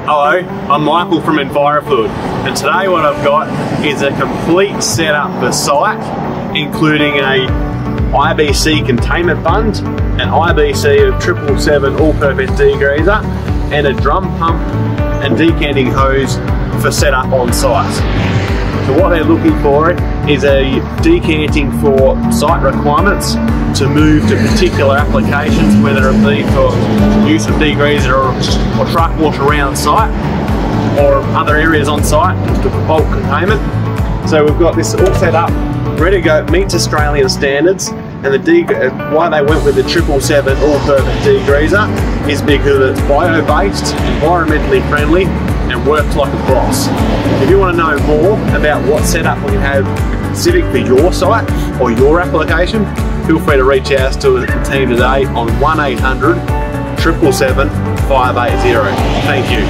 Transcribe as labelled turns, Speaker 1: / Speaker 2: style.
Speaker 1: Hello, I'm Michael from Envirofluid, and today what I've got is a complete setup for site, including a IBC containment bund, an IBC of 777 All Purpose Degreaser, and a drum pump and decanting hose for setup on site. So what they're looking for is a decanting for site requirements to move to particular applications, whether it be for use of degreaser or truck wash around site or other areas on site for bulk containment. So we've got this all set up, ready to go, meets Australian standards, and why they went with the 777 All Purpose Degreaser is because it's bio-based, environmentally friendly, and works like a boss. If you want to know more about what setup we can have specific for your site or your application, feel free to reach out to the team today on 1-800-777-580. Thank you.